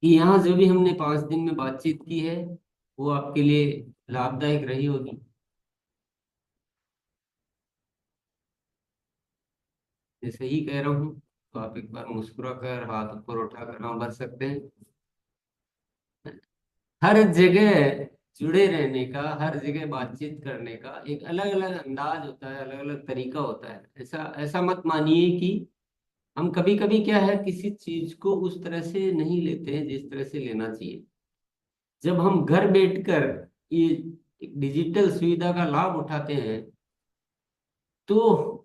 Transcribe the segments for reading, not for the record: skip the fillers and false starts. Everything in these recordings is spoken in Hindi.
कि यहाँ जो भी हमने 5 दिन में बातचीत की है वो आपके लिए लाभदायक रही होगी। मैं सही कह रहा हूँ? तो आप एक बार मुस्कुरा कर हाथ ऊपर उठाकर हाँ भर सकते हैं। हर जगह जुड़े रहने का, हर जगह बातचीत करने का एक अलग अलग अंदाज होता है, अलग अलग तरीका होता है। ऐसा ऐसा मत मानिए कि हम कभी कभी क्या है किसी चीज को उस तरह से नहीं लेते हैं जिस तरह से लेना चाहिए। जब हम घर बैठकर ये डिजिटल सुविधा का लाभ उठाते हैं तो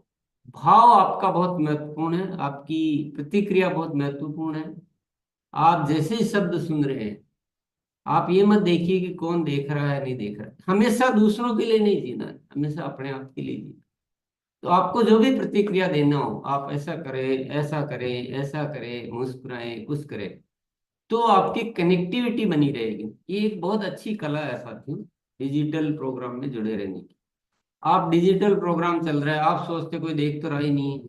भाव आपका बहुत महत्वपूर्ण है, आपकी प्रतिक्रिया बहुत महत्वपूर्ण है। आप जैसे ही शब्द सुन रहे हैं, आप ये मत देखिए कि कौन देख रहा है नहीं देख रहा है। हमेशा दूसरों के लिए नहीं जीना है, हमेशा अपने आप के लिए जीना। तो आपको जो भी प्रतिक्रिया देना हो, आप ऐसा करें, ऐसा करें, ऐसा करें, मुस्कुराएं, कुछ करें, तो आपकी कनेक्टिविटी बनी रहेगी। ये एक बहुत अच्छी कला है साथियों, डिजिटल प्रोग्राम में जुड़े रहने की। आप डिजिटल प्रोग्राम चल रहा है, आप सोचते कोई देख तो रहा ही नहीं है,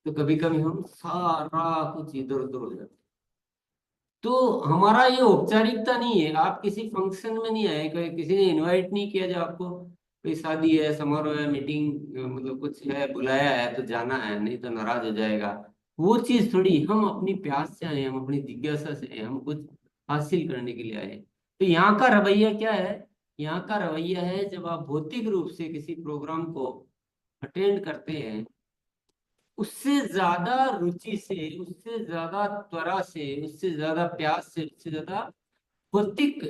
तो कभी कभी हम सारा कुछ इधर उधर हो जाता है। तो हमारा ये औपचारिकता नहीं है, आप किसी फंक्शन में नहीं आए, कोई किसी ने इनवाइट नहीं किया जो आपको कोई शादी है, समारोह है, मीटिंग मतलब कुछ है, बुलाया है तो जाना है, नहीं तो नाराज हो जाएगा। वो चीज थोड़ी, हम अपनी प्यास से आए, हम अपनी जिज्ञासा से आए, हम कुछ हासिल करने के लिए आए। तो यहाँ का रवैया क्या है? यहाँ का रवैया है जब आप भौतिक रूप से किसी प्रोग्राम को अटेंड करते हैं, उससे ज्यादा रुचि से, उससे ज्यादा त्वरा से, उससे ज्यादा प्यास से, उससे ज्यादा भौतिक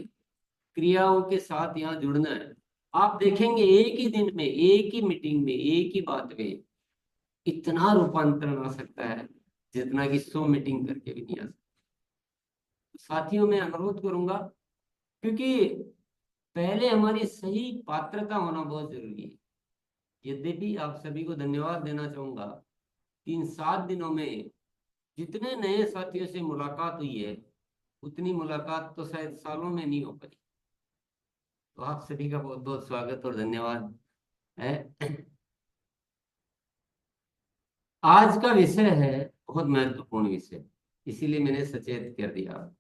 क्रियाओं के साथ यहाँ जुड़ना है। आप देखेंगे एक ही दिन में, एक ही मीटिंग में, एक ही बात में इतना रूपांतरण आ सकता है जितना कि 100 मीटिंग करके भी नहीं आ सकता। साथियों मैं अनुरोध करूंगा, क्योंकि पहले हमारी सही पात्रता होना बहुत जरूरी है। यद्यपि आप सभी को धन्यवाद देना चाहूंगा, 3-7 दिनों में जितने नए साथियों से मुलाकात हुई है, उतनी मुलाकात तो शायद सालों में नहीं हो पाई। तो आप सभी का बहुत बहुत स्वागत और धन्यवाद है। आज का विषय है बहुत महत्वपूर्ण विषय, इसीलिए मैंने सचेत कर दिया।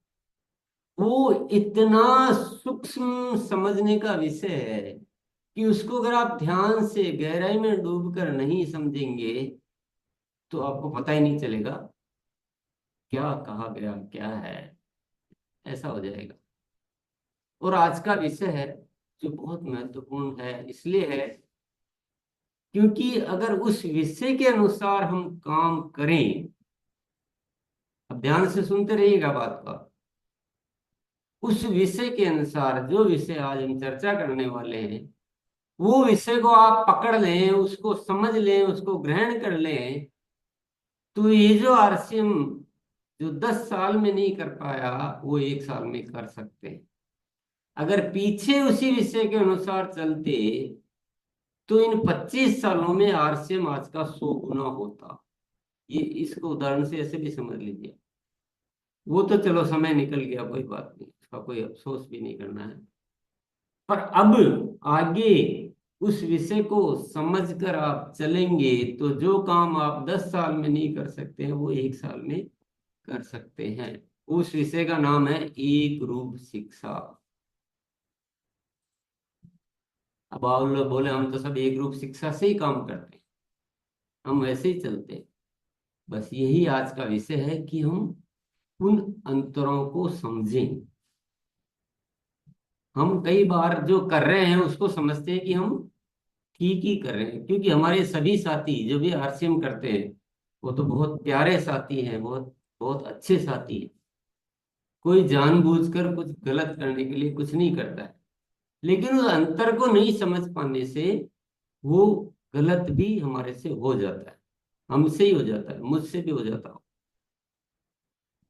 वो इतना सूक्ष्म समझने का विषय है कि उसको अगर आप ध्यान से गहराई में डूब कर नहीं समझेंगे तो आपको पता ही नहीं चलेगा क्या कहा गया क्या है, ऐसा हो जाएगा। और आज का विषय है जो बहुत महत्वपूर्ण है, इसलिए है क्योंकि अगर उस विषय के अनुसार हम काम करें, अब ध्यान से सुनते रहिएगा बात का, उस विषय के अनुसार जो विषय आज हम चर्चा करने वाले हैं, वो विषय को आप पकड़ लें, उसको समझ लें, उसको ग्रहण कर लें, तो ये जो आरसीएम जो 10 साल में नहीं कर पाया वो 1 साल में कर सकते हैं। अगर पीछे उसी विषय के अनुसार चलते तो इन 25 सालों में आरसीएम आज का 100 गुना होता। ये इसको उदाहरण से ऐसे भी समझ लीजिए। वो तो चलो समय निकल गया, कोई बात नहीं, उसका कोई अफसोस भी नहीं करना है। पर अब आगे उस विषय को समझकर आप चलेंगे तो जो काम आप 10 साल में नहीं कर सकते हैं वो 1 साल में कर सकते हैं। उस विषय का नाम है एक रूप शिक्षा। अब आप लोग बोले हम तो सब एक रूप शिक्षा से ही काम करते हैं, हम वैसे ही चलते हैं। बस यही आज का विषय है कि हम उन अंतरों को समझें। हम कई बार जो कर रहे हैं उसको समझते हैं कि हम ठीक ही कर रहे हैं, क्योंकि हमारे सभी साथी जो भी आरसीएम करते हैं वो तो बहुत प्यारे साथी हैं, बहुत बहुत अच्छे साथी हैं। कोई जानबूझकर कुछ गलत करने के लिए कुछ नहीं करता है, लेकिन उस अंतर को नहीं समझ पाने से वो गलत भी हमारे से हो जाता है, हमसे ही हो जाता है, मुझसे भी हो जाता हो।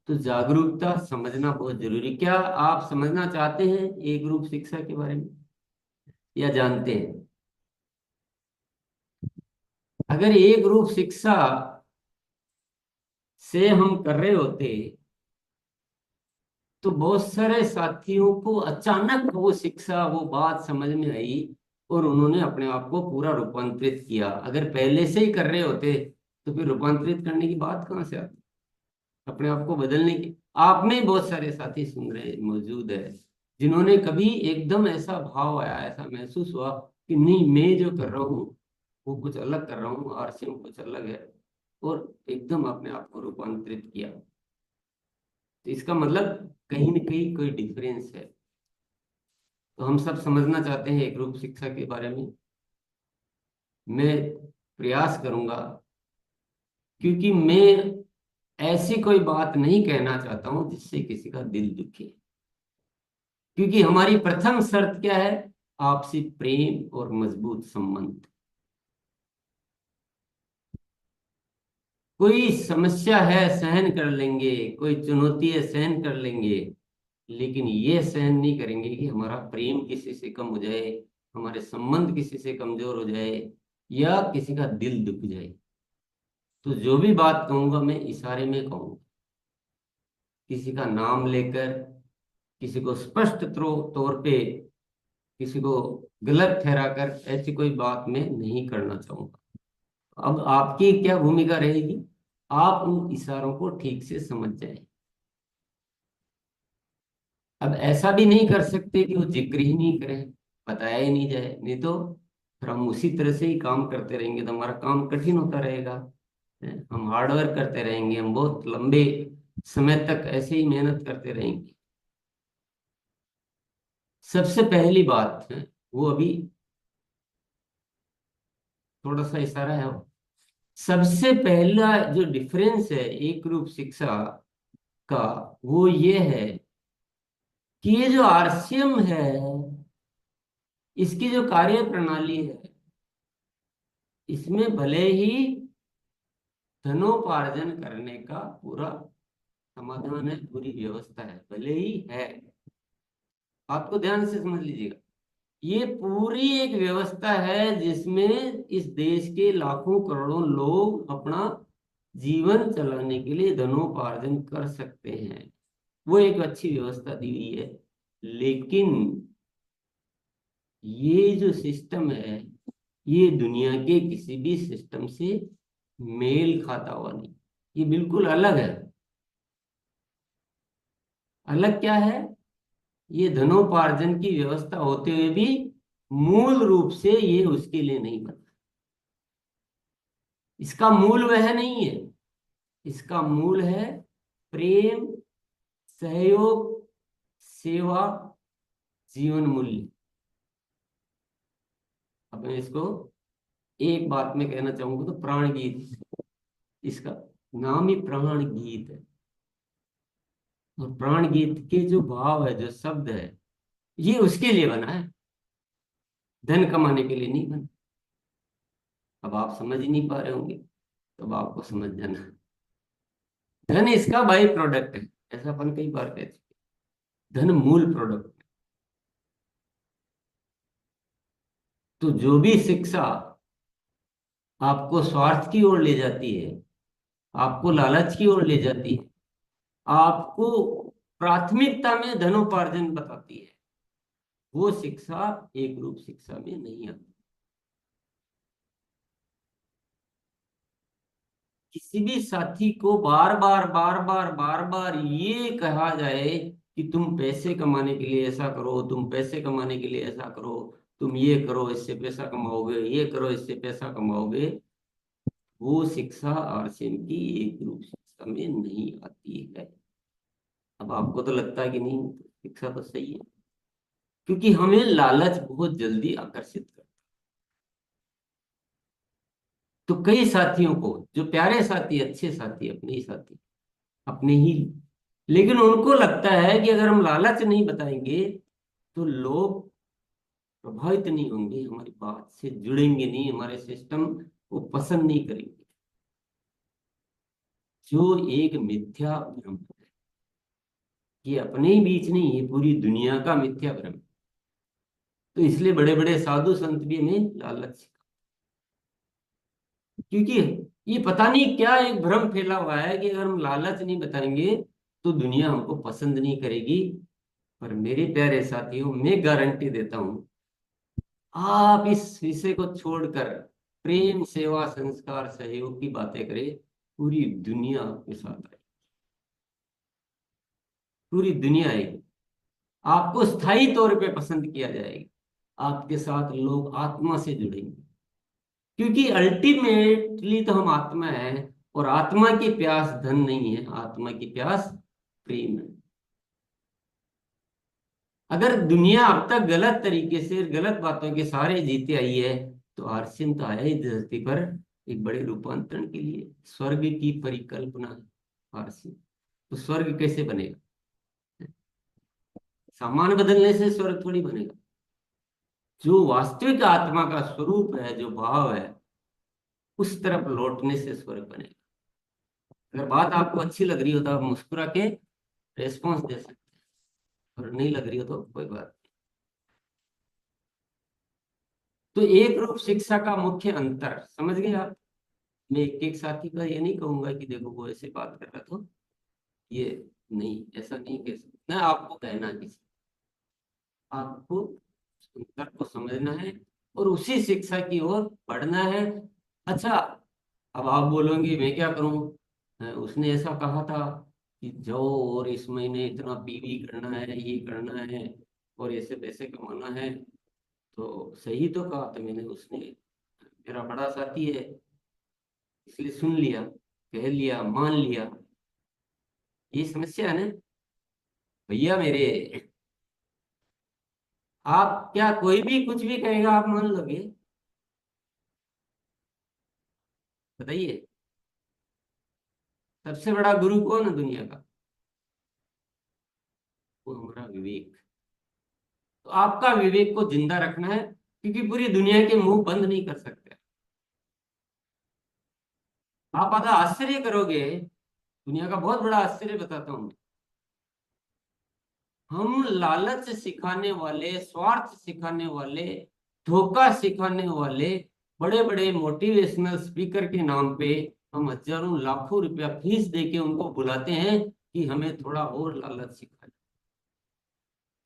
तो जागरूकता समझना बहुत जरूरी। क्या आप समझना चाहते हैं एक ग्रुप शिक्षा के बारे में, या जानते हैं? अगर एक ग्रुप शिक्षा से हम कर रहे होते तो बहुत सारे साथियों को अचानक वो शिक्षा, वो बात समझ में आई और उन्होंने अपने आप को पूरा रूपांतरित किया। अगर पहले से ही कर रहे होते तो फिर रूपांतरित करने की बात कहाँ से आती? अपने आप को बदलने की। आप में बहुत सारे साथी सुन रहे मौजूद है जिन्होंने कभी एकदम ऐसा भाव आया, ऐसा महसूस हुआ कि नहीं, मैं जो कर रहा हूँ वो कुछ अलग कर रहा हूँ, आरसीएम कुछ अलग है, और एकदम अपने आप को रूपांतरित किया। तो इसका मतलब कहीं न कहीं कोई डिफरेंस है। तो हम सब समझना चाहते हैं एक ग्रुप शिक्षा के बारे में। मैं प्रयास करूंगा, क्योंकि मैं ऐसी कोई बात नहीं कहना चाहता हूं जिससे किसी का दिल दुखे। क्योंकि हमारी प्रथम शर्त क्या है? आपसी प्रेम और मजबूत संबंध। कोई समस्या है सहन कर लेंगे, कोई चुनौती है सहन कर लेंगे, लेकिन ये सहन नहीं करेंगे कि हमारा प्रेम किसी से कम हो जाए, हमारे संबंध किसी से कमजोर हो जाए, या किसी का दिल दुख जाए। तो जो भी बात कहूंगा मैं इशारे में कहूंगा, किसी का नाम लेकर, किसी को स्पष्ट तौर पे, किसी को गलत ठहराकर ऐसी कोई बात मैं नहीं करना चाहूंगा। अब आपकी क्या भूमिका रहेगी? आप उन इशारों को ठीक से समझ जाए। अब ऐसा भी नहीं कर सकते कि वो जिक्र ही नहीं करें, बताया ही नहीं जाए, नहीं तो फिर हम उसी तरह से ही काम करते रहेंगे तो हमारा काम कठिन होता रहेगा। हम हार्डवर्क करते रहेंगे, हम बहुत लंबे समय तक ऐसे ही मेहनत करते रहेंगे। सबसे पहली बात है, वो अभी थोड़ा सा इशारा है, सबसे पहला जो डिफरेंस है एक रूप शिक्षा का, वो ये है कि ये जो आरसीएम है, इसकी जो कार्य प्रणाली है, इसमें भले ही धनोपार्जन करने का पूरा समाधान है, पूरी व्यवस्था है, भले ही है। आपको ध्यान से समझ लीजिएगा, ये पूरी एक व्यवस्था है जिसमें इस देश के लाखों करोड़ों लोग अपना जीवन चलाने के लिए धनोपार्जन कर सकते हैं। वो एक अच्छी व्यवस्था दी हुई है। लेकिन ये जो सिस्टम है, ये दुनिया के किसी भी सिस्टम से मेल खाता हुआ नहीं। ये बिल्कुल अलग है। अलग क्या है? ये धनोपार्जन की व्यवस्था होते हुए भी मूल रूप से ये उसके लिए नहीं बना। इसका मूल वह नहीं है। इसका मूल है प्रेम, सहयोग, सेवा, जीवन मूल्य। अब मैं इसको एक बात में कहना चाहूंगा तो प्राण गीत, इसका नाम ही प्राण गीत है। और प्राण गीत के जो भाव है, जो शब्द है, ये उसके लिए बना है, धन कमाने के लिए नहीं बना। अब आप समझ ही नहीं पा रहे होंगे, तो अब आपको समझ जाना, धन इसका बाई प्रोडक्ट है। ऐसा अपन कई बार कह चुके, धन मूल प्रोडक्ट। तो जो भी शिक्षा आपको स्वार्थ की ओर ले जाती है, आपको लालच की ओर ले जाती है, आपको प्राथमिकता में धनोपार्जन बताती है, वो शिक्षा एक रूप शिक्षा में नहीं आती। किसी भी साथी को बार बार बार बार बार बार ये कहा जाए कि तुम पैसे कमाने के लिए ऐसा करो, तुम पैसे कमाने के लिए ऐसा करो, तुम ये करो इससे पैसा कमाओगे, ये करो इससे पैसा कमाओगे, वो शिक्षा आरसीएम की एक रूप शिक्षा में नहीं आती है। अब आपको तो लगता है कि नहीं, शिक्षा तो सही है, क्योंकि हमें लालच बहुत जल्दी आकर्षित करता है। तो कई साथियों को, जो प्यारे साथी, अच्छे साथी, अपने ही साथी, अपने ही, लेकिन उनको लगता है कि अगर हम लालच नहीं बताएंगे तो लोग प्रभावित नहीं होंगे, हमारी बात से जुड़ेंगे नहीं, हमारे सिस्टम को पसंद नहीं करेंगे, जो एक मिथ्या भ्रम है। ये अपने ही बीच नहीं, ये पूरी दुनिया का मिथ्या भ्रम है। तो इसलिए बड़े बड़े साधु संत भी हमें लालच, क्योंकि ये पता नहीं क्या एक भ्रम फैला हुआ है कि अगर हम लालच नहीं बताएंगे तो दुनिया हमको पसंद नहीं करेगी। पर मेरे प्यारे साथियों, मैं गारंटी देता हूं, आप इस विषय को छोड़कर प्रेम, सेवा, संस्कार, सहयोग की बातें करें, पूरी दुनिया आपके साथ है। पूरी दुनिया आएगी, आपको स्थायी तौर पे पसंद किया जाएगा, आपके साथ लोग आत्मा से जुड़ेंगे, क्योंकि अल्टीमेटली तो हम आत्मा है, और आत्मा की प्यास धन नहीं है, आत्मा की प्यास प्रेम है। अगर दुनिया अब तक गलत तरीके से गलत बातों के सहारे जीते आई है, तो आर्सिन तो आया ही धरती पर एक बड़े रूपांतरण के लिए, स्वर्ग की परिकल्पना है आर्सिन। तो स्वर्ग कैसे बनेगा? सामान बदलने से स्वर्ग थोड़ी बनेगा। जो वास्तविक आत्मा का स्वरूप है, जो भाव है, उस तरफ लौटने से स्वर्ग बनेगा। अगर बात आपको अच्छी लग रही हो तो आप मुस्कुरा के रेस्पॉन्स दे सकते हैं, और नहीं लग रही हो तो कोई बात नहीं। तो एक रूप शिक्षा का मुख्य अंतर समझ गए आप? मैं एक एक साथी का ये नहीं कहूंगा कि देखो वो ऐसे बात कर रहा था, ये नहीं, ऐसा नहीं कह सकते ना, आपको कहना किसी, आपको अंतर को समझना है और उसी शिक्षा की ओर बढ़ना है। अच्छा, अब आप बोलोगे मैं क्या करूं, उसने ऐसा कहा था कि जाओ और इस महीने इतना पीवी करना है, ये करना है, और ऐसे पैसे कमाना है। तो सही तो कहा था मैंने, उसने, मेरा बड़ा साथी है, इसलिए सुन लिया, कह लिया, मान लिया। ये समस्या है ना भैया मेरे। आप क्या, कोई भी कुछ भी कहेगा आप मान लोगे? बताइए, सबसे बड़ा गुरु कौन है दुनिया का? वो हमारा विवेक। तो आपका विवेक को जिंदा रखना है, क्योंकि पूरी दुनिया के मुंह बंद नहीं कर सकते। आप आधा आश्चर्य करोगे, दुनिया का बहुत बड़ा आश्चर्य बताता हूँ। हम लालच सिखाने वाले, स्वार्थ सिखाने वाले, धोखा सिखाने वाले बड़े बड़े मोटिवेशनल स्पीकर के नाम पे हम हजारों लाखों रुपया फीस देके उनको बुलाते हैं कि हमें थोड़ा और लालच सिखा जाओ,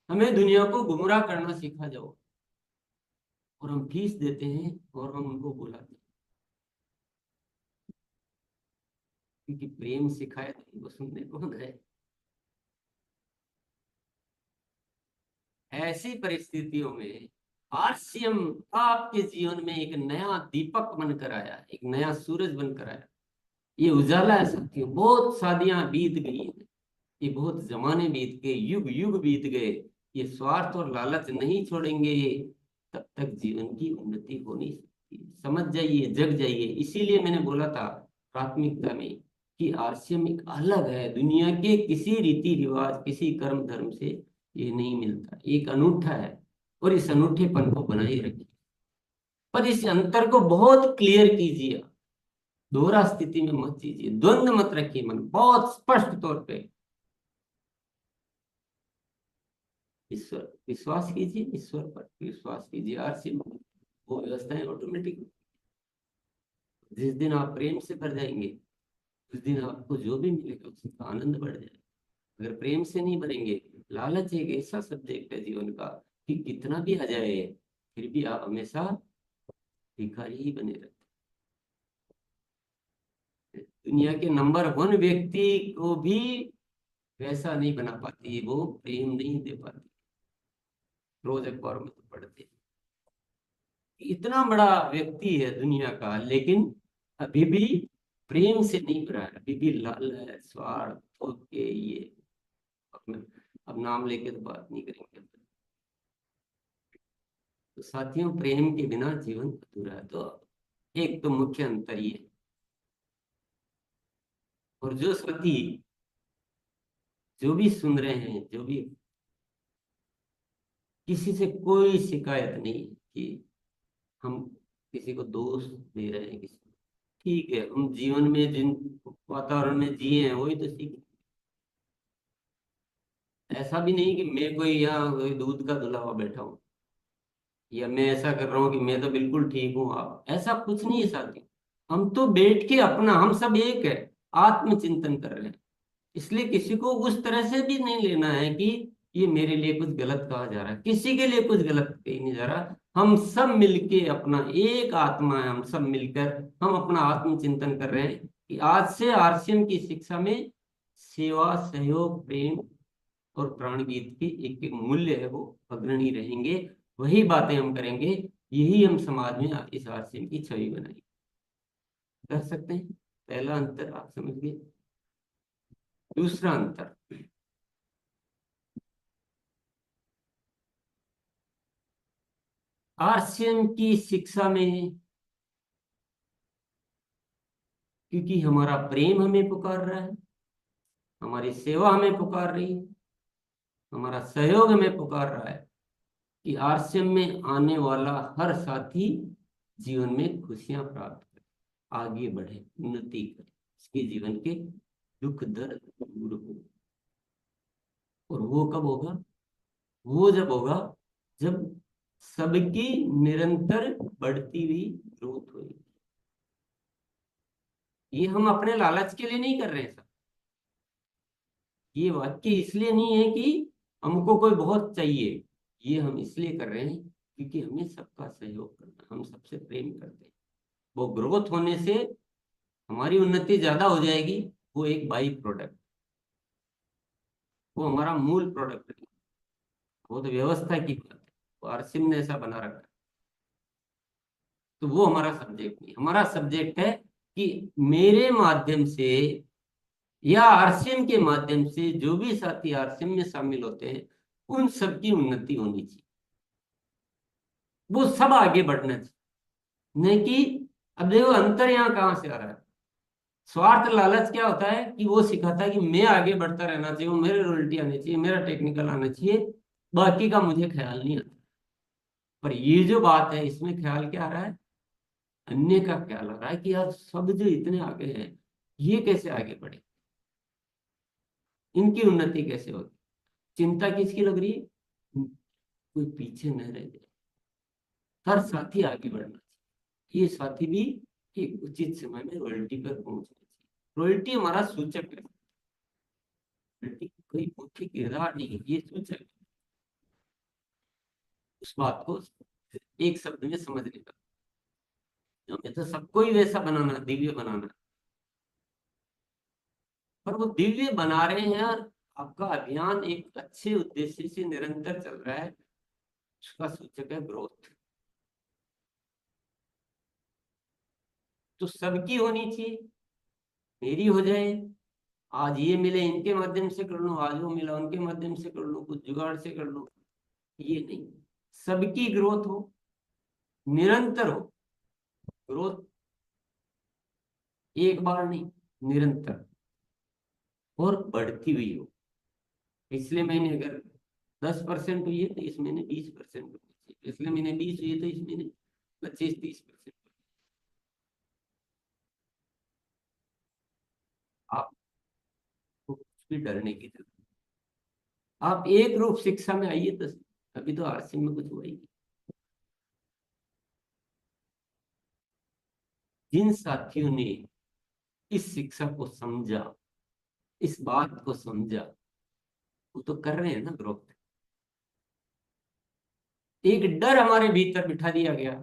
हमें दुनिया को गुमराह करना सिखा जाओ। और हम फीस देते हैं और हम उनको बुलाते हैं, क्योंकि प्रेम सिखाए तो उनको सुनने कौन है? ऐसी परिस्थितियों में आरसीएम आपके जीवन में एक नया दीपक बनकर आया, एक नया सूरज बनकर आया। ये उजाला है साथियों, बहुत शादियां बीत गई हैं, ये बहुत जमाने बीत गए, युग युग बीत गए, ये स्वार्थ और लालच नहीं छोड़ेंगे ये, तब तक जीवन की उन्नति हो नहीं सकती। समझ जाइए, जग जाइए। इसीलिए मैंने बोला था प्राथमिकता में कि आरसीएम एक अलग है, दुनिया के किसी रीति रिवाज, किसी कर्म धर्म से ये नहीं मिलता, एक अनूठा है। और इस अनूठेपन को बनाए रखिए, पर इस अंतर को बहुत क्लियर कीजिए, दोहरा स्थिति में मत कीजिए, द्वंद्व मत रखिए, मन बहुत स्पष्ट तौर पे ईश्वर, विश्वास कीजिए, ईश्वर पर विश्वास कीजिए, आरसी वो व्यवस्थाएं ऑटोमेटिक। जिस दिन आप प्रेम से भर जाएंगे, उस दिन आपको जो भी मिलेगा उसका आनंद बढ़ जाएगा। अगर प्रेम से नहीं भरेंगे, लालच एक ऐसा सब्जेक्ट है जीवन का कि कितना भी आ जाए, फिर भी आप हमेशा भिखारी ही बने रहते हैं। दुनिया के नंबर वन व्यक्ति को भी वैसा नहीं बना पाती, वो प्रेम नहीं दे पाती। रोज अखबार में तो पढ़ते हैं, इतना बड़ा व्यक्ति है दुनिया का, लेकिन अभी भी प्रेम से नहीं भरा है, अभी भी लाल है, स्वार्थ के ये। अब नाम लेके तो बात नहीं करेंगे। तो साथियों, प्रेम के बिना जीवन अधूरा है। तो एक तो मुख्य अंतर ये है। और जो साथी, जो भी सुन रहे हैं, जो भी, किसी से कोई शिकायत नहीं कि हम किसी को दोष दे रहे हैं, किसी, ठीक है, हम जीवन में जिन वातावरण में जिए हैं वही तो सीख। ऐसा भी नहीं कि मैं कोई यहाँ कोई दूध का धुला हुआ बैठा हूँ, या मैं ऐसा कर रहा हूँ कि मैं तो बिल्कुल ठीक हूँ, आप, ऐसा कुछ नहीं है साथी। हम तो बैठ के अपना, हम सब एक है, आत्मचिंतन कर रहे हैं। इसलिए किसी को उस तरह से भी नहीं लेना है कि ये मेरे लिए कुछ गलत कहा जा रहा है, किसी के लिए कुछ गलत कही नहीं जा रहा। हम सब मिलके, अपना एक आत्मा है, हम सब मिलकर हम अपना आत्मचिंतन कर रहे हैं कि आज से आरसीएम की शिक्षा में सेवा, सहयोग, प्रेम और प्राणगीत के एक एक मूल्य है वो अग्रणी रहेंगे। वही बातें हम करेंगे, यही हम समाज में इस आरसीएम की छवि बनाएंगे। कर सकते हैं। पहला अंतर आप समझ गए। दूसरा अंतर, आरसीएम की शिक्षा में, क्योंकि हमारा प्रेम हमें पुकार रहा है, हमारी सेवा हमें पुकार रही है, हमारा सहयोग हमें पुकार रहा है कि आरसीएम में आने वाला हर साथी जीवन में खुशियां प्राप्त करे, आगे बढ़े, उन्नति करे, उसके जीवन के दुख दर्द दूर हो। और वो कब होगा? वो जब होगा जब सबकी निरंतर बढ़ती हुई ग्रोथ होगी। ये हम अपने लालच के लिए नहीं कर रहे हैं सब। ये वाक्य इसलिए नहीं है कि हमको कोई बहुत चाहिए, ये हम इसलिए कर रहे हैं क्योंकि हमें सबका सहयोग करना, हम सबसे प्रेम करते हैं। वो ग्रोथ होने से हमारी उन्नति ज्यादा हो जाएगी, वो एक बाई प्रोडक्ट, वो हमारा मूल प्रोडक्ट नहीं। वो तो व्यवस्था की बात है, वो आरसिम ने ऐसा बना रखा है। तो वो हमारा सब्जेक्ट नहीं, हमारा सब्जेक्ट है कि मेरे माध्यम से या आरसीएम के माध्यम से जो भी साथी आरसीएम में शामिल होते हैं उन सबकी उन्नति होनी चाहिए, वो सब आगे बढ़ना चाहिए। नहीं कि अब देखो अंतर यहाँ कहाँ से आ रहा है। स्वार्थ लालच क्या होता है कि वो सिखाता है कि मैं आगे बढ़ता रहना चाहिए, वो मेरे रॉयल्टी आनी चाहिए, मेरा टेक्निकल आना चाहिए, बाकी का मुझे ख्याल नहीं आता। पर ये जो बात है इसमें ख्याल क्या आ रहा है? अन्य का ख्याल आ रहा है कि यार सब जो इतने आगे हैं ये कैसे आगे बढ़े, इनकी उन्नति कैसे होगी। चिंता किसकी लग रही है? कोई पीछे न रह जाए, हर साथी आगे बढ़ना चाहिए, ये साथी भी एक उचित समय में रॉयल्टी पर पहुंचना चाहिए। रॉयल्टी हमारा सूचक है, रॉयल्टी कोई मुख्य किरदार नहीं है, ये सूचक है। उस बात को एक शब्द में समझने का, हमें तो सबको ही वैसा बनाना, दिव्य बनाना, पर वो दिव्य बना रहे हैं और आपका अभियान एक अच्छे उद्देश्य से निरंतर चल रहा है, उसका सूचक है ग्रोथ। तो सबकी होनी चाहिए, मेरी हो जाए, आज ये मिले इनके माध्यम से कर लो, आज वो मिला उनके माध्यम से कर लो, कुछ जुगाड़ से कर लो, ये नहीं। सबकी ग्रोथ हो, निरंतर हो ग्रोथ, एक बार नहीं, निरंतर, और बढ़ती हुई हो। पिछले महीने अगर 10% हुई है तो इस महीने 20% होनी चाहिए, पिछले महीने 20 हुई है तो इस महीने 25-30%। आपको कुछ भी डरने की जरूरत नहीं। आप एक रूप शिक्षा में आइए तो सही। अभी तो आरसी में कुछ हुआ ही नहीं। जिन साथियों ने इस शिक्षा को समझा, इस बात को समझा, वो तो कर रहे हैं ना ग्रोथ। एक डर हमारे भीतर बिठा दिया गया,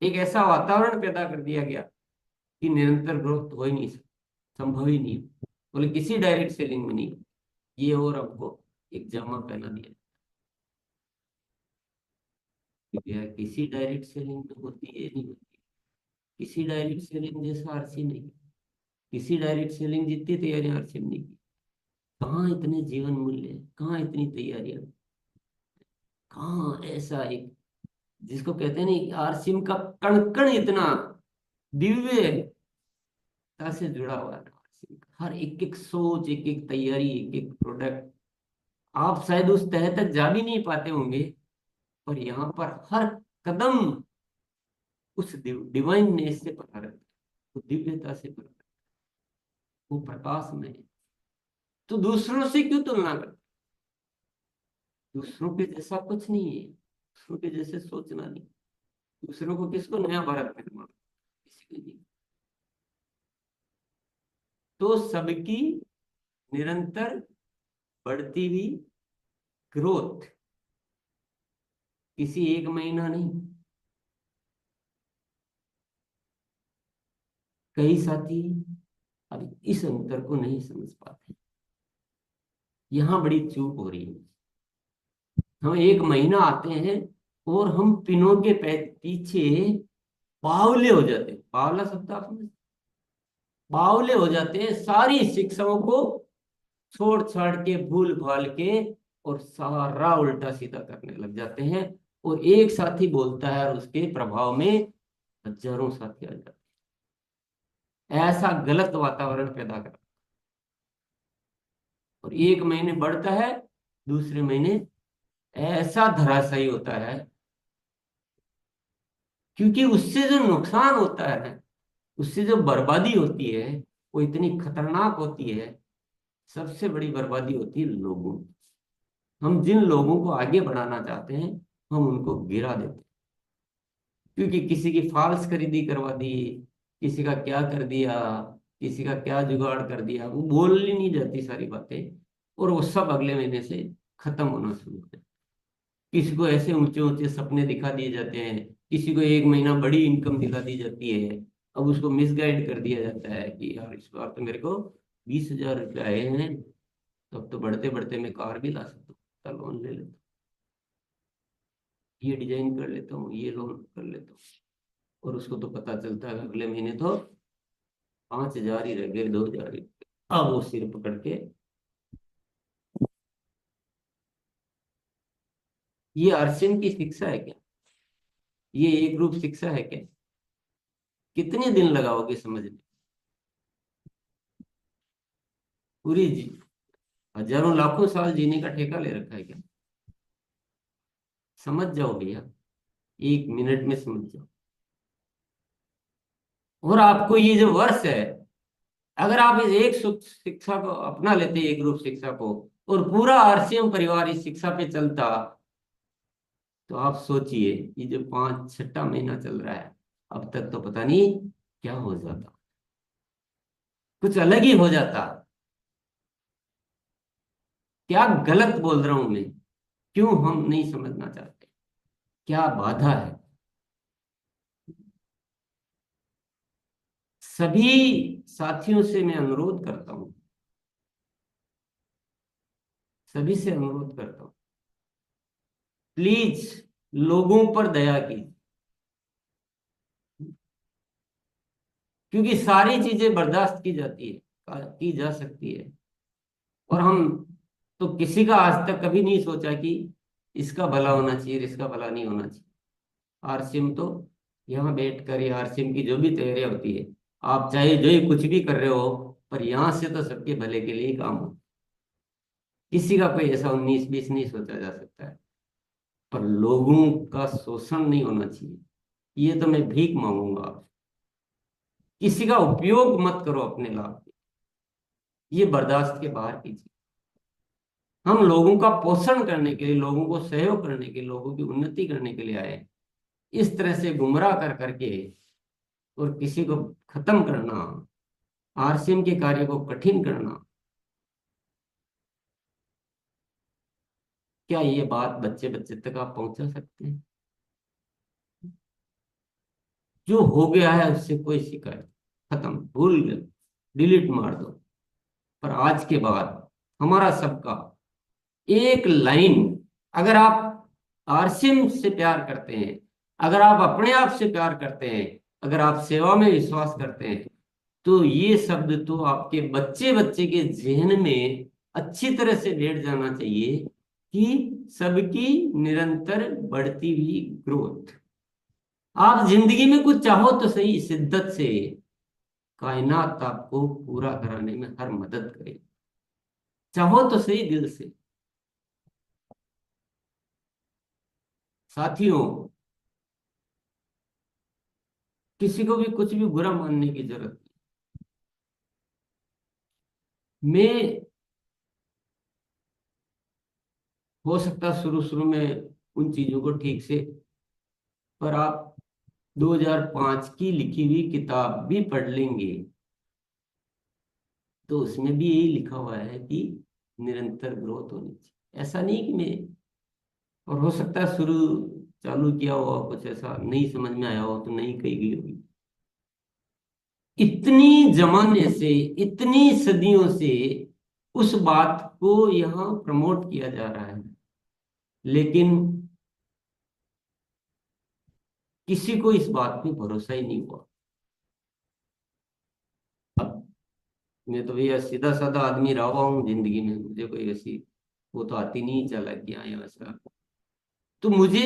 एक ऐसा वातावरण पैदा कर दिया गया कि निरंतर ग्रोथ हो ही नहीं सकती, संभव ही नहीं। बोले किसी डायरेक्ट सेलिंग में नहीं, ये और हमको एक जामा पहना दिया कि यार किसी डायरेक्ट सेलिंग में होती है, नहीं होती। किसी डायरेक्ट सेलिंग जैसा आरसी नहीं, किसी डायरेक्ट सेलिंग जितनी तैयारियां आरसी ने नहीं की। कहाँ इतने जीवन मूल्य, कहाँ इतनी तैयारियां, कहाँ ऐसा एक जिसको कहते हैं नहीं आरसीएम का कण कण इतना दिव्यता से जुड़ा हुआ है RCM का। हर एक एक सोच, एक एक तैयारी, एक एक प्रोडक्ट, आप शायद उस तह तक जा भी नहीं पाते होंगे, पर यहाँ पर हर कदम उस डिवाइननेस से भरा रहता है, वो दिव्यता से भरा रहता है, वो प्रकाश में है। तो दूसरों से क्यों तुलना करते? दूसरों के जैसा कुछ नहीं है, दूसरों के जैसे सोचना नहीं। दूसरों को किसको नया भारत निर्माण, किसी को नहीं। तो सबकी निरंतर बढ़ती हुई ग्रोथ, किसी एक महीना नहीं। कई साथी अब इस अंतर को नहीं समझ पाते। यहाँ बड़ी चूक हो रही है। हम एक महीना आते हैं और हम पिनों के पीछे बावले हो जाते हैं। बावला शब्द आपने, बावले हो जाते हैं, सारी शिक्षाओं को छोड़ छाड़ के भूल भाल के, और सारा उल्टा सीधा करने लग जाते हैं। और एक साथी बोलता है और उसके प्रभाव में हजारों साथी आ जाते हैं। ऐसा गलत वातावरण पैदा कर, और एक महीने बढ़ता है, दूसरे महीने ऐसा धराशायी होता है। क्योंकि उससे जो नुकसान होता है, उससे जो बर्बादी होती है, वो इतनी खतरनाक होती है। सबसे बड़ी बर्बादी होती है लोगों की। हम जिन लोगों को आगे बढ़ाना चाहते हैं, हम उनको गिरा देते हैं। क्योंकि किसी की फाल्स खरीदी करवा दी, किसी का क्या कर दिया, किसी का क्या जुगाड़ कर दिया, वो बोलनी नहीं जाती सारी बातें, और वो सब अगले महीने से खत्म होना शुरू हो जाता है। किसी को ऐसे ऊंचे ऊंचे सपने दिखा दिए जाते हैं, किसी को एक महीना बड़ी इनकम दिखा दी जाती है। अब उसको मिसगाइड कर दिया जाता है कि यार इस बार तो मेरे को 20,000 रुपये आए हैं, तब तो बढ़ते बढ़ते मैं कार भी ला सकता हूँ, लोन ले लेता हूँ, ये डिजाइन कर लेता हूँ, ये लोन कर लेता हूँ। और उसको तो पता चलता है अगले महीने तो 5,000 ही रह गए, 2,000 ही। अब वो सिर पकड़ के, ये अर्चन की शिक्षा है क्या? ये एक रूप शिक्षा है क्या? कितने दिन लगाओगे समझने? पूरी जी, हजारों लाखों साल जीने का ठेका ले रखा है क्या? समझ जाओ भैया, 1 मिनट में समझ जाओ। और आपको ये जो वर्ष है, अगर आप इस एक शिक्षा को अपना लेते, एक रूप शिक्षा को, और पूरा आरसीएम परिवार इस शिक्षा पे चलता, तो आप सोचिए, ये जो 5 छठा महीना चल रहा है, अब तक तो पता नहीं क्या हो जाता, कुछ अलग ही हो जाता। क्या गलत बोल रहा हूं मैं? क्यों हम नहीं समझना चाहते? क्या बाधा है? सभी साथियों से मैं अनुरोध करता हूं, सभी से अनुरोध करता हूं, प्लीज लोगों पर दया कीजिए। क्योंकि सारी चीजें बर्दाश्त की जाती है, की जा सकती है। और हम तो किसी का आज तक कभी नहीं सोचा कि इसका भला होना चाहिए, इसका भला नहीं होना चाहिए। आरसीएम तो यहाँ बैठ कर, ये आरसीएम की जो भी तैयारियां होती है, आप चाहे जो ही कुछ भी कर रहे हो, पर यहाँ से तो सबके भले के लिए ही काम हो। किसी का कोई ऐसा 19-20 नहीं सोचा जा सकता है। पर लोगों का शोषण नहीं होना चाहिए, ये तो मैं भीख मांगूंगा आपसे। किसी का उपयोग मत करो अपने लाभ के, ये बर्दाश्त के बाहर कीजिए। हम लोगों का पोषण करने के लिए, लोगों को सहयोग करने के लिए, लोगों की उन्नति करने के लिए आए हैं। इस तरह से गुमराह कर करके और किसी को खत्म करना, आरसीएम के कार्य को कठिन करना, क्या ये बात बच्चे बच्चे तक आप पहुंचा सकते हैं? जो हो गया है उससे कोई शिकायत, खत्म, भूल गए, डिलीट मार दो। पर आज के बाद हमारा सबका एक लाइन, अगर आप आरसीएम से प्यार करते हैं, अगर आप अपने आप से प्यार करते हैं, अगर आप सेवा में विश्वास करते हैं, तो ये शब्द तो आपके बच्चे बच्चे के जहन में अच्छी तरह से बैठ जाना चाहिए कि सबकी निरंतर बढ़ती हुई ग्रोथ। आप जिंदगी में कुछ चाहो तो सही, शिद्दत से, कायनात आपको पूरा कराने में हर मदद करे। चाहो तो सही दिल से। साथियों, किसी को भी कुछ भी बुरा मानने की जरूरत नहीं। मैं, हो सकता शुरू शुरू में उन चीजों को ठीक से, पर आप 2005 की लिखी हुई किताब भी पढ़ लेंगे, तो उसमें भी यही लिखा हुआ है कि निरंतर ग्रोथ होनी चाहिए। ऐसा नहीं कि मैं, और हो सकता है शुरू चालू किया हुआ कुछ ऐसा नहीं समझ में आया हो तो नहीं कही गई होगी। इतनी जमाने से, इतनी सदियों से उस बात को यहाँ प्रमोट किया जा रहा है, लेकिन किसी को इस बात पे भरोसा ही नहीं हुआ। अब मैं तो भैया सीधा साधा आदमी रहा हुआ हूँ जिंदगी में, मुझे कोई ऐसी वो तो आती नहीं चालाकियां या वैसा। तो मुझे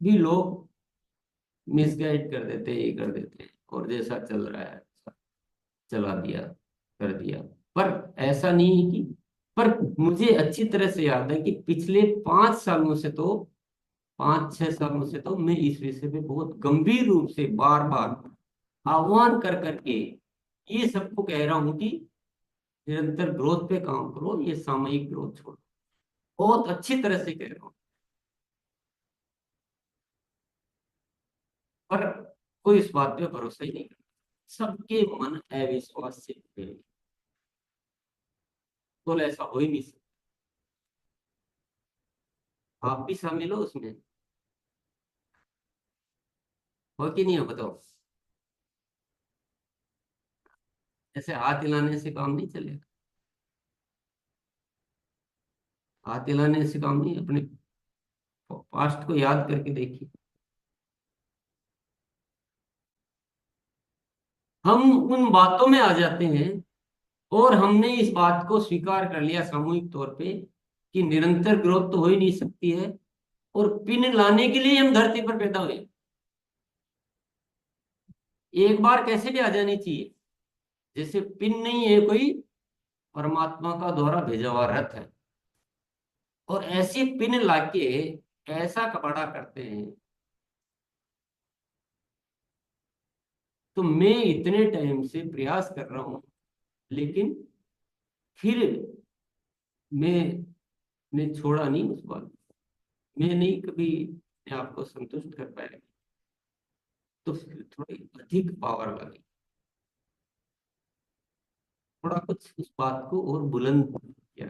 भी लोग मिसगाइड कर देते हैं, ये कर देते हैं, और जैसा चल रहा है चला दिया, कर दिया। पर ऐसा नहीं है कि, पर मुझे अच्छी तरह से याद है कि पिछले 5 सालों से तो, 5-6 सालों से तो मैं इस विषय पे बहुत गंभीर रूप से बार बार आह्वान कर करके ये सबको कह रहा हूं कि निरंतर ग्रोथ पे काम करो, ये सामयिक ग्रोथ छोड़ो। बहुत अच्छी तरह से कह रहा हूँ, पर कोई इस बात पे भरोसा ही नहीं करता। सबके मन अविश्वास से भरे हैं। तो ऐसा हो ही नहीं सकता। आप भी शामिल हो उसमें, हो कि नहीं हो बताओ। ऐसे हाथ हिलाने से काम नहीं चलेगा। हाथ हिलाने से काम नहीं, अपने पास्ट को याद करके देखिए। हम उन बातों में आ जाते हैं, और हमने इस बात को स्वीकार कर लिया सामूहिक तौर पे कि निरंतर ग्रोथ तो हो ही नहीं सकती है, और पिन लाने के लिए हम धरती पर पैदा हुए। एक बार कैसे भी आ जानी चाहिए, जैसे पिन नहीं है कोई, परमात्मा का द्वारा भेजा हुआ रथ है, और ऐसी पिन लाके ऐसा कपड़ा करते हैं। तो मैं इतने टाइम से प्रयास कर रहा हूं, लेकिन फिर मैं छोड़ा नहीं उस बात को। मैं नहीं कभी अपने आप को संतुष्ट कर पाया, तो फिर थोड़ी अधिक पावर लगी, थोड़ा कुछ उस बात को और बुलंद किया।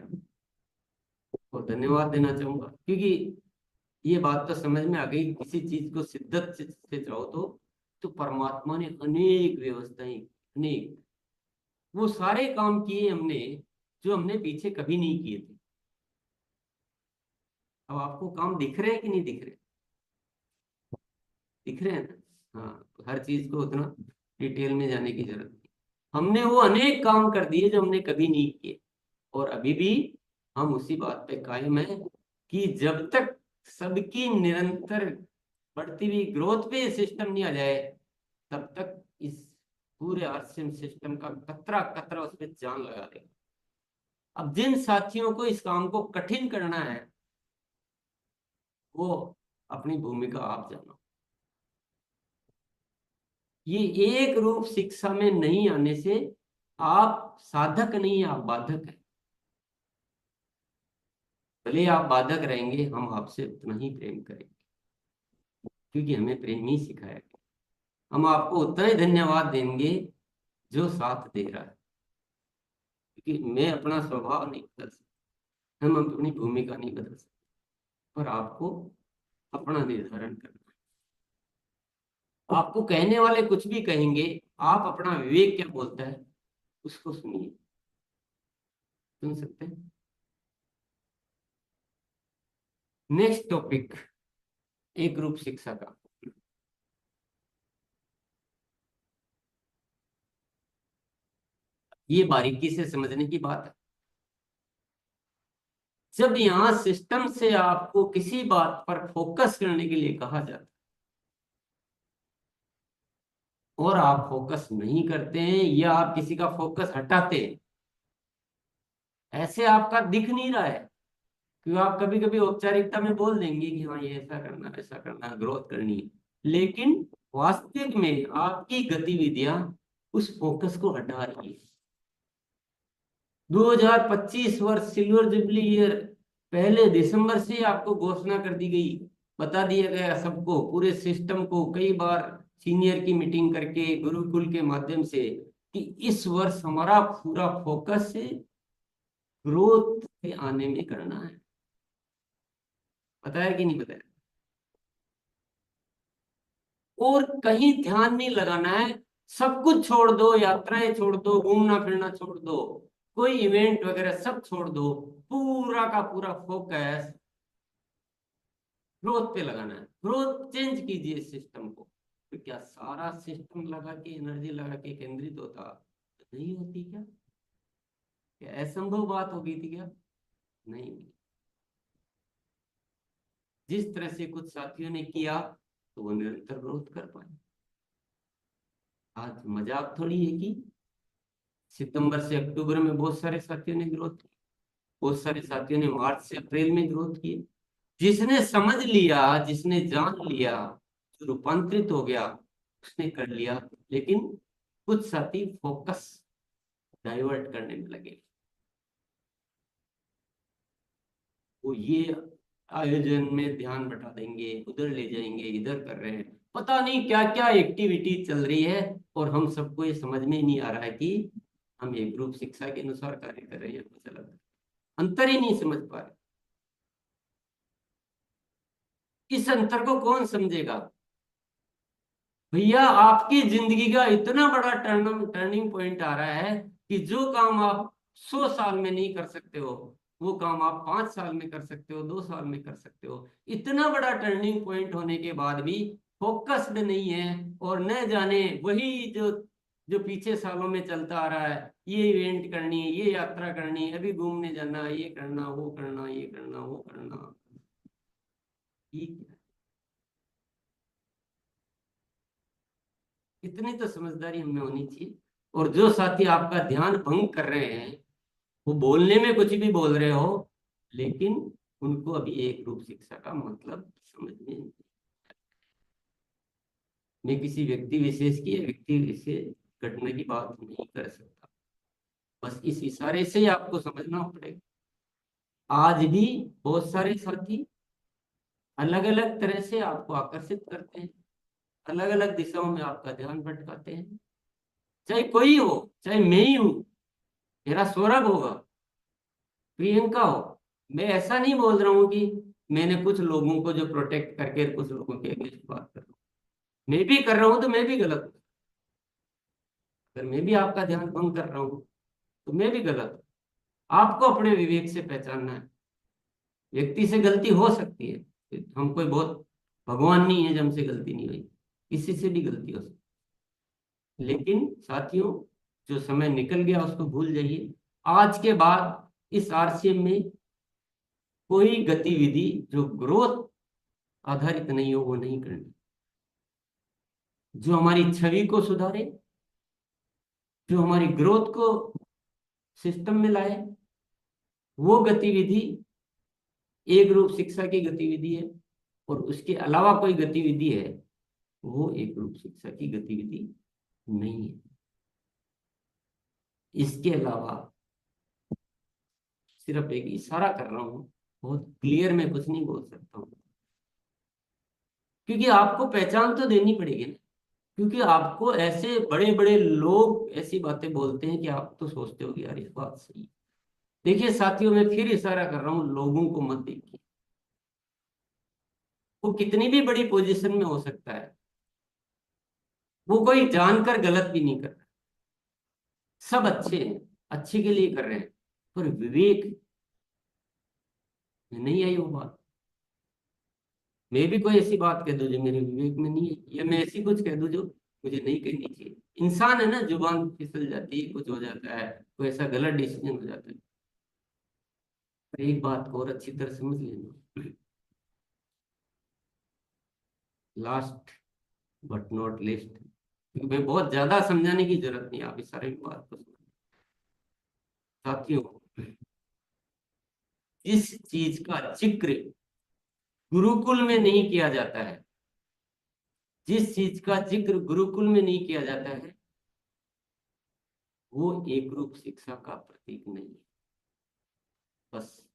और धन्यवाद देना चाहूंगा, क्योंकि ये बात तो समझ में आ गई, किसी चीज को शिद्दत से चाहो तो परमात्मा ने अनेक व्यवस्थाएं, अनेक, वो सारे काम किए हमने जो हमने पीछे कभी नहीं किए थे। अब आपको काम दिख रहे हैं कि नहीं दिख रहे? दिख रहे हैं ना? हाँ, तो हर चीज को उतना डिटेल में जाने की जरूरत नहीं। हमने वो अनेक काम कर दिए जो हमने कभी नहीं किए, और अभी भी हम उसी बात पे कायम है कि जब तक सबकी निरंतर बढ़ती हुई ग्रोथ पे सिस्टम नहीं आ जाए, तब तक इस पूरे आरसीएम सिस्टम का कतरा कतरा उस पर जान लगा देगा। अब जिन साथियों को इस काम को कठिन करना है, वो अपनी भूमिका आप जानो। ये एक रूप शिक्षा में नहीं आने से आप साधक नहीं, आप बाधक हैं। भले आप बाधक रहेंगे, हम आपसे उतना ही प्रेम करेंगे, क्योंकि हमें प्रेम ही सिखाया गया। हम आपको उतना ही धन्यवाद देंगे जो साथ दे रहा है, क्योंकि मैं अपना स्वभाव नहीं बदल सकता, हम अपनी भूमिका नहीं बदल सकते, पर आपको अपना निर्धारण करना है। आपको कहने वाले कुछ भी कहेंगे, आप अपना विवेक क्या बोलता है उसको सुनिए। सुन सकते हैं? नेक्स्ट टॉपिक, एक रूप शिक्षा का। ये बारीकी से समझने की बात है। जब यहाँ सिस्टम से आपको किसी बात पर फोकस करने के लिए कहा जाता है, और आप फोकस नहीं करते हैं, या आप किसी का फोकस हटाते हैं, ऐसे आपका दिख नहीं रहा है, क्योंकि आप कभी कभी औपचारिकता में बोल देंगे कि हाँ ये ऐसा करना, ऐसा करना, ग्रोथ करनी है, लेकिन वास्तविक में आपकी गतिविधियां उस फोकस को हटा रही है। 2025 वर्ष सिल्वर जुबली ईयर, पहले दिसंबर से आपको घोषणा कर दी गई, बता दिया गया सबको, पूरे सिस्टम को, कई बार सीनियर की मीटिंग करके गुरुकुल के माध्यम से, कि इस वर्ष हमारा पूरा फोकस है ग्रोथ के आने में करना है। बताया कि नहीं बताया? और कहीं ध्यान नहीं लगाना है, सब कुछ छोड़ दो, यात्राएं छोड़ दो, घूमना फिरना छोड़ दो, कोई इवेंट वगैरह सब छोड़ दो, पूरा का पूरा फोकस ग्रोथ पे लगाना है। ग्रोथ चेंज कीजिए सिस्टम को। तो क्या सारा सिस्टम लगा के, एनर्जी लगा के केंद्रित होता? नहीं होती क्या? क्या असंभव बात हो गई थी क्या? नहीं। जिस तरह से कुछ साथियों ने किया तो वो निरंतर ग्रोथ कर पाए। आज मजाक थोड़ी है कि सितंबर से अक्टूबर में बहुत सारे साथियों ने ग्रोथ की, बहुत सारे साथियों ने मार्च से अप्रैल में ग्रोथ की। जिसने समझ लिया, जिसने जान लिया, जो रूपांतरित हो गया, उसने कर लिया। लेकिन कुछ साथी फोकस डाइवर्ट करने में लगे। वो ये आयोजन में ध्यान बटा देंगे, उधर ले जाएंगे, इधर कर रहे हैं, पता नहीं क्या क्या एक्टिविटी चल रही है। और हम सबको ये समझ में ही नहीं आ रहा है कि हम एक ग्रुप शिक्षा के अनुसार कार्य कर रहे हैं, कुछ अलग। अंतर ही नहीं समझ पा रहे। इस अंतर को कौन समझेगा? भैया आपकी जिंदगी का इतना बड़ा टर्निंग पॉइंट आ रहा है कि जो काम आप 100 साल में नहीं कर सकते हो, वो काम आप 5 साल में कर सकते हो, 2 साल में कर सकते हो। इतना बड़ा टर्निंग पॉइंट होने के बाद भी फोकस्ड नहीं है। और न जाने वही जो जो पीछे सालों में चलता आ रहा है, ये इवेंट करनी है, ये यात्रा करनी है, अभी घूमने जाना, ये करना, वो करना, ये करना, वो करना। ठीक है। इतनी तो समझदारी हमें होनी चाहिए। और जो साथी आपका ध्यान भंग कर रहे हैं, वो बोलने में कुछ भी बोल रहे हो, लेकिन उनको अभी एक रूप शिक्षा का मतलब समझ में नहीं। मैं किसी व्यक्ति विशेष की या व्यक्ति विशेष घटना की बात नहीं कर सकता। बस इस इशारे से ही आपको समझना पड़ेगा। आज भी बहुत सारे साथी अलग अलग तरह से आपको आकर्षित करते हैं, अलग अलग दिशाओं में आपका ध्यान भटकाते हैं। चाहे कोई हो, चाहे मैं ही हूं, मेरा सौरभ होगा, प्रियंका हो। मैं ऐसा नहीं बोल रहा हूँ कि मैंने कुछ लोगों को जो प्रोटेक्ट करके कुछ लोगों के अगेंस्ट बात कर रहा हूँ। मैं भी कर रहा हूँ तो मैं भी गलत हूँ। अगर मैं भी आपका ध्यान भंग कर रहा हूँ तो मैं भी गलत हूँ। आपको अपने विवेक से पहचानना है। व्यक्ति से गलती हो सकती है, हम कोई बहुत भगवान नहीं है जो हमसे गलती नहीं हुई, किसी से भी गलती हो सकती है। लेकिन साथियों, जो समय निकल गया उसको भूल जाइए। आज के बाद इस आरसीएम में कोई गतिविधि जो ग्रोथ आधारित नहीं हो वो नहीं करनी। जो हमारी छवि को सुधारे, जो हमारी ग्रोथ को सिस्टम में लाए, वो गतिविधि एक रूप शिक्षा की गतिविधि है। और उसके अलावा कोई गतिविधि है, वो एक रूप शिक्षा की गतिविधि नहीं है। इसके अलावा सिर्फ एक इशारा कर रहा हूं, बहुत क्लियर मैं कुछ नहीं बोल सकता हूँ। क्योंकि आपको पहचान तो देनी पड़ेगी ना। क्योंकि आपको ऐसे बड़े बड़े लोग ऐसी बातें बोलते हैं कि आप तो सोचते हो कि यार ये बात सही है। देखिए साथियों, मैं फिर इशारा कर रहा हूँ, लोगों को मत देखिए। वो कितनी भी बड़ी पोजीशन में हो सकता है, वो कोई जानकर गलत भी नहीं कर रहा। सब अच्छे हैं, अच्छे के लिए कर रहे हैं। पर विवेक में नहीं आई वो बात। मैं भी कोई ऐसी बात कह दूं जो मेरे विवेक में नहीं है, या मैं ऐसी कुछ कह दूं जो मुझे नहीं कहनी चाहिए। इंसान है ना, जुबान फिसल जाती है, कुछ हो जाता है, कोई ऐसा गलत डिसीजन हो जाता है। पर एक बात को और अच्छी तरह समझ लेना, लास्ट बट नॉट लिस्ट, क्योंकि मैं बहुत ज्यादा समझाने की जरूरत नहीं है, आप इस सारी बात को समझ। साथियों, जिस चीज का जिक्र गुरुकुल में नहीं किया जाता है, जिस चीज का जिक्र गुरुकुल में नहीं किया जाता है, वो एक रूप शिक्षा का प्रतीक नहीं है। बस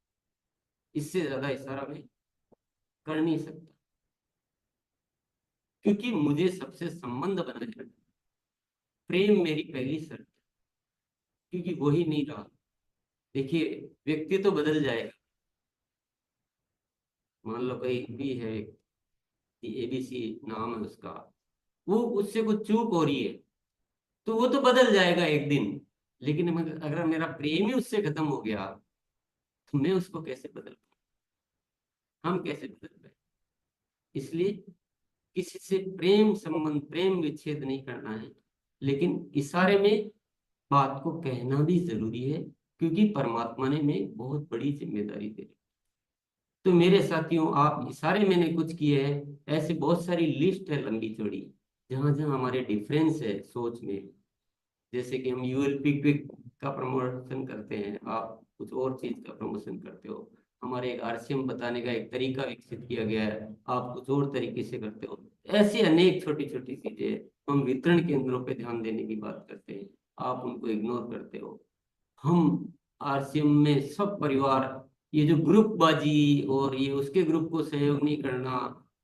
इससे ज्यादा इशारा मैं कर नहीं सकता। क्योंकि मुझे सबसे संबंध बनाए रखना, प्रेम मेरी पहली शर्त। क्योंकि वो ही नहीं रहा। देखिए, व्यक्ति तो बदल जाएगा। मान लो कोई भी है, एबीसी नाम है उसका, वो उससे कुछ चूक हो रही है, तो वो तो बदल जाएगा एक दिन। लेकिन अगर मेरा प्रेम ही उससे खत्म हो गया तो मैं उसको कैसे बदल पाऊं, हम कैसे बदल पाए। इसलिए किसी से प्रेम संबंध, प्रेम विच्छेद नहीं करना है, लेकिन इशारे में बात को कहना भी जरूरी है, क्योंकि परमात्मा ने हमें बहुत बड़ी जिम्मेदारी दे दी। तो मेरे साथियों, आप इशारे मैंने कुछ किए हैं, ऐसी बहुत सारी लिस्ट है लंबी चौड़ी, जहां जहां हमारे डिफरेंस है सोच में। जैसे कि हम यूएलपी क्विक का प्रमोशन करते हैं, आप कुछ और चीज का प्रमोशन करते हो। हमारे एक आरसीएम बताने का एक तरीका विकसित किया गया है, आप कुछ और तरीके से करते हो। ऐसी अनेक छोटी छोटी चीजें। हम वितरण केंद्रों पे ध्यान देने की बात करते हैं, आप उनको इग्नोर करते हो। हम आरसीएम में सब परिवार, ये जो ग्रुप बाजी और ये उसके ग्रुप को सहयोग नहीं करना,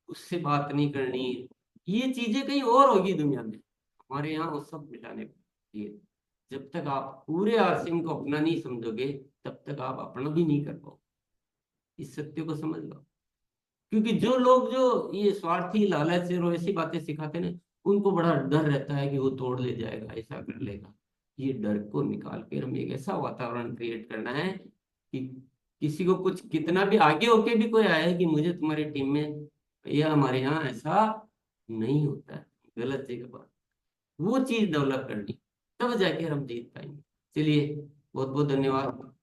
उससे बात नहीं करनी, ये चीजें कहीं और होगी दुनिया में, हमारे यहाँ वो सब मिटाने चाहिए। जब तक आप पूरे आरसीएम को अपना नहीं समझोगे, तब तक आप अपना भी नहीं कर पाओ। इस सत्य को समझ लो। क्योंकि जो लोग जो ये स्वार्थी लालच और ऐसी बातें सिखाते हैं ना, उनको बड़ा डर रहता है कि वो तोड़ ले जाएगा, ऐसा कर लेगा। ये डर को निकाल कर हमें एक ऐसा वातावरण क्रिएट करना है कि किसी को कुछ कितना भी आगे होके भी कोई आए कि मुझे तुम्हारी टीम में या हमारे यहाँ ऐसा नहीं होता है, गलत जगह पर, वो चीज डेवलप करनी, तब जाके हम जीत पाएंगे। चलिए, बहुत बहुत धन्यवाद।